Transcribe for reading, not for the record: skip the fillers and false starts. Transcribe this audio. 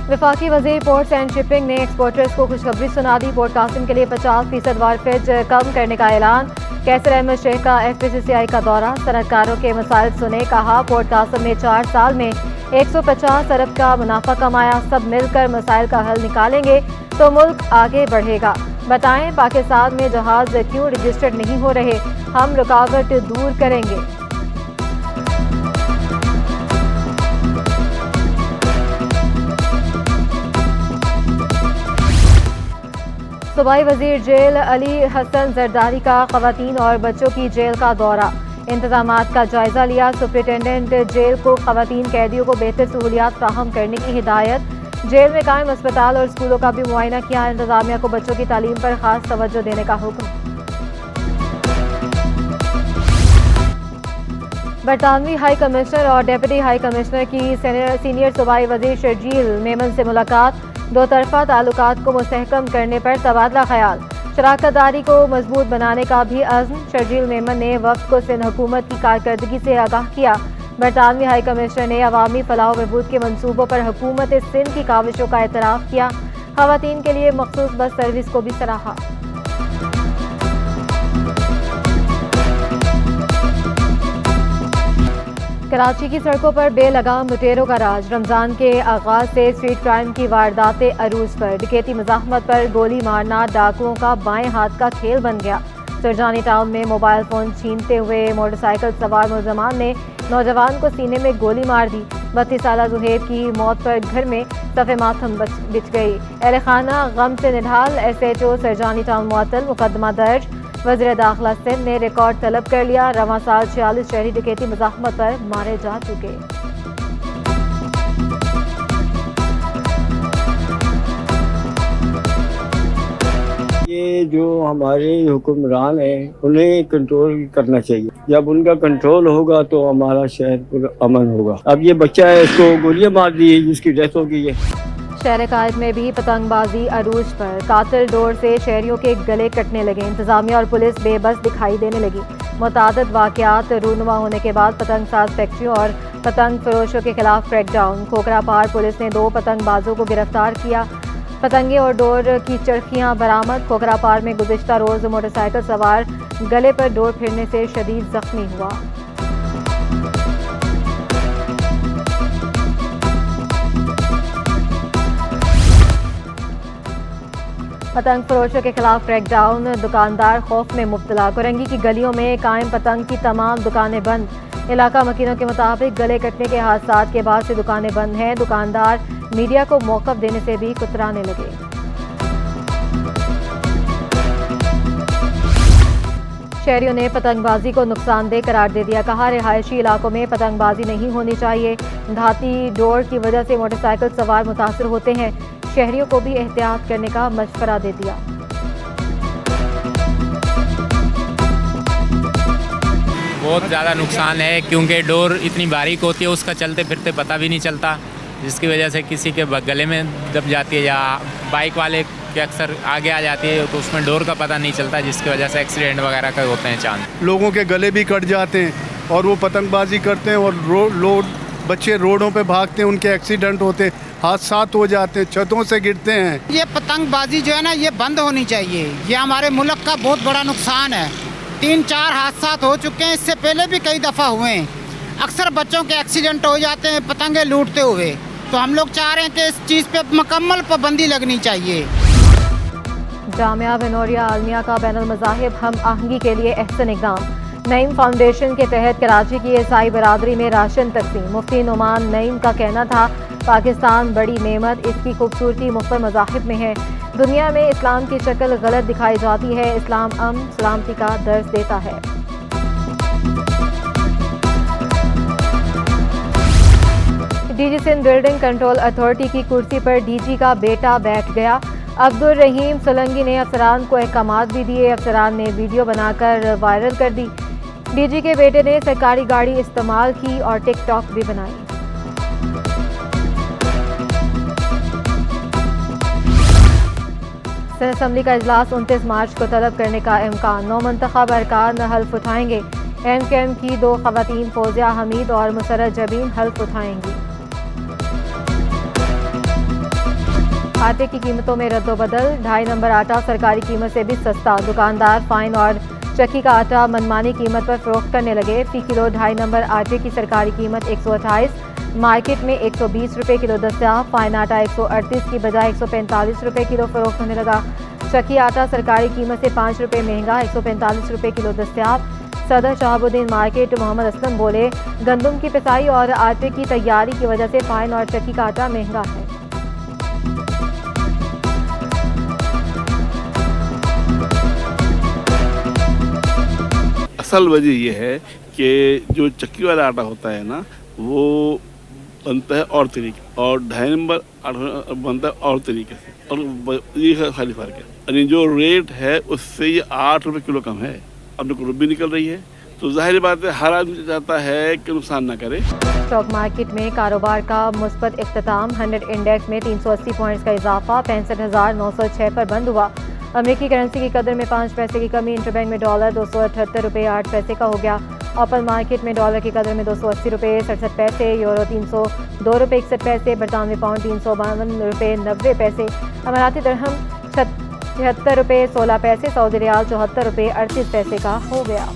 वफाकी वज़ीर ports and shipping ने एक्सपोर्टर्स को खुशखबरी सुना दी। पोर्ट कासिम के लिए 50% वारफेज कम करने का ऐलान। कैसर अहमद शेख का FPCCI का दौरा, सनअतकारों के मसाइल सुने। कहा पोर्ट कासिम में 4 साल में 150 अरब का मुनाफा कमाया। सब मिलकर मसाइल का हल निकालेंगे तो मुल्क आगे बढ़ेगा। बताएं पाकिस्तान में जहाज क्यों रजिस्टर्ड नहीं हो रहे, हम रुकावट दूर करेंगे। सूबाई वजीर जेल अली हसन जरदारी का खवातीन और बच्चों की जेल का दौरा, इंतजामात का जायजा लिया। सुप्रिंटेंडेंट जेल को खवातीन कैदियों को बेहतर सहूलियात फ्राहम करने की हिदायत। जेल में कायम अस्पताल और स्कूलों का भी मुआयना किया। इंतजामिया को बच्चों की तालीम पर खास तवज्जो देने का हुक्म। बरतानवी हाई कमिश्नर और डेप्यूटी हाई कमिश्नर की सीनियर सूबाई वजीर शर्जील मेमन से मुलाकात। दो तरफा ताल्लुकात को मुस्तहकम करने पर तबादला ख्याल। शराकतदारी को मजबूत बनाने का भी अज़्म। शर्जील मेमन ने वक्त को सिंध हुकूमत की कारकर्दगी से आगाह किया। बरतानवी हाई कमिश्नर ने अवामी फलाह बहबूद के मनसूबों पर हुकूमत सिंध की काविशों का एतराफ़ किया। ख़वातीन के लिए मखसूस बस सर्विस को भी सराहा। कराची की सड़कों पर बेलगाम लुटेरों का राज। रमजान के आगाज से स्ट्रीट क्राइम की वारदातें अरूज पर। डकैती मुज़ाहमत पर गोली मारना डाकुओं का बाएं हाथ का खेल बन गया। सुरजानी टाउन में मोबाइल फोन छीनते हुए मोटरसाइकिल सवार मुलजमान ने नौजवान को सीने में गोली मार दी। 32 साला जुहेब की मौत पर घर में सफ़े मातम बिछ गई। अहले खाना गम से निढाल। SHO सुरजानी टाउन मुअत्तल, मुकदमा दर्ज। वज़ीर दाखिला सिंध ने रिकॉर्ड तलब कर लिया। रवां साल 46 शहरी डकैती मुज़ाहमत पर मारे जा चुके। ये जो हमारे हुक्मरान हैं उन्हें कंट्रोल करना चाहिए। जब उनका कंट्रोल होगा तो हमारा शहर पूरा अमन होगा। अब ये बच्चा है, इसको गोलियां मार दी, जिसकी डेथ हो गई है। शहर कायद में भी पतंगबाजी अरूज पर। कातिल डोर से शहरियों के गले कटने लगे। इंतजामिया और पुलिस बेबस दिखाई देने लगी। मुतादिद वाक़यात रूनुमा होने के बाद पतंग साज फैक्ट्रियों और पतंग फरोशों के खिलाफ क्रैकडाउन। खोखरा पार पुलिस ने 2 पतंगबाजों को गिरफ्तार किया। पतंगे और डोर की चरखियां बरामद। खोखरा पार में गुज़िश्ता रोज मोटरसाइकिल सवार गले पर डोर फिरने से शदीद जख्मी हुआ। पतंग फरोशों के खिलाफ क्रैकडाउन। दुकानदार खौफ में मुब्तला। कोरंगी की गलियों में कायम पतंग की तमाम दुकानें बंद। इलाका मकीनों के मुताबिक गले कटने के हादसात के बाद से दुकानें बंद हैं। दुकानदार मीडिया को मौक़िफ़ देने से भी कुतराने लगे। शहरियों ने पतंगबाजी को नुकसानदेह करार दे दिया। कहा रिहायशी इलाकों में पतंगबाजी नहीं होनी चाहिए। धाती डोर की वजह से मोटरसाइकिल सवार मुतासर होते हैं। शहरियों को भी एहतियात करने का मशवरा दे दिया। बहुत ज़्यादा नुकसान है क्योंकि डोर इतनी बारीक होती है, उसका चलते फिरते पता भी नहीं चलता, जिसकी वजह से किसी के गले में दब जाती है या बाइक वाले के अक्सर आगे आ जाती है तो उसमें डोर का पता नहीं चलता, जिसकी वजह से एक्सीडेंट वगैरह का होते हैं चांस। लोगों के गले भी कट जाते हैं और वो पतंगबाजी करते हैं और बच्चे रोडों पे भागते हैं, उनके एक्सीडेंट होते हैं, हादसात हो जाते हैं, छतों से गिरते हैं। ये पतंगबाजी जो है ना, ये बंद होनी चाहिए। ये हमारे मुल्क का बहुत बड़ा नुकसान है। 3-4 हादसात हो चुके हैं, इससे पहले भी कई दफ़ा हुए हैं। अक्सर बच्चों के एक्सीडेंट हो जाते हैं पतंगे लूटते हुए। तो हम लोग चाह रहे हैं कि इस चीज़ पे मुकम्मल पाबंदी लगनी चाहिए। जामिया विनोरिया आलमिया का बैनुल मज़ाहिब हम आहंगी के लिए अहसन इक़दाम। नईम फाउंडेशन के तहत कराची की ईसाई बरादरी में राशन तकसीम। मुफ्ती नुमान नईम का कहना था पाकिस्तान बड़ी नेमत, इसकी खूबसूरती मुख्तलिफ मज़ाहिब में है। दुनिया में इस्लाम की शक्ल गलत दिखाई जाती है। इस्लाम अमन सलामती का दर्ज देता है। DG Sindh building control authority की कुर्सी पर DG का बेटा बैठ गया। अब्दुल रहीम सोलंकी ने अफसरान को अहकामात भी दिए। अफसरान ने वीडियो बनाकर वायरल कर दी। DG के बेटे ने सरकारी गाड़ी इस्तेमाल की और टिकटॉक भी बनाई। सिंध असम्बली का इजलास 29 मार्च को तलब करने का इम्कान। 9 मुंतखब अरकान हल्फ उठाएंगे। MKM की 2 खवातीन फौजिया हमीद और मुसर्रत जबीन हल्फ उठाएंगी। आटे की कीमतों में रद्दोबदल, 2.5 नंबर आटा सरकारी कीमत से भी सस्ता, दुकानदार फाइन और चक्की का आटा मनमानी कीमत पर फरोख्त करने लगे। फी किलो 2.5 नंबर आटे की सरकारी कीमत 128, मार्केट में 120 रुपये किलो दस्तयाब। फाइन आटा 138 की बजाय 145 रुपये किलो फरोख्त होने लगा। चक्की आटा सरकारी कीमत से 5 रुपये महंगा, 145 रुपये किलो दस्तयाब। सदर शहाबुद्दीन मार्केट मोहम्मद असलम बोले, गंदम की पिसाई और आटे की तैयारी की वजह से फाइन और चक्की का आटा महंगा है। असल वजह यह है कि जो चक्की वाला आटा होता है ना, वो बनता है और तरीके, और 2.5 नंबर आटा बनता है और तरीके से, और ये खाली फर्क है। यानी जो रेट है उससे ये 8 रुपये किलो कम है। अब रुपये भी निकल रही है, तो जाहिर बात है हर आदमी चाहता है कि नुकसान ना करे। स्टॉक मार्केट में कारोबार का मुस्बत इख्तिताम, 100 इंडेक्स में 380 पॉइंट्स का इजाफा, 65,906 पर बंद हुआ। अमेरिकी करेंसी की कदर में 5 पैसे की कमी, इंटरबैंक में डॉलर 278 रुपये 8 पैसे का हो गया। ओपन मार्केट में डॉलर की कदर में 280 रुपये 67 पैसे, यूरो 302 रुपये 61 पैसे, बरतानवी पाउंड 352 रुपये 90 पैसे, अमाराती दिरहम 76 रुपये 16 पैसे, सऊदी रियाल 74 रुपये 38 पैसे का हो गया।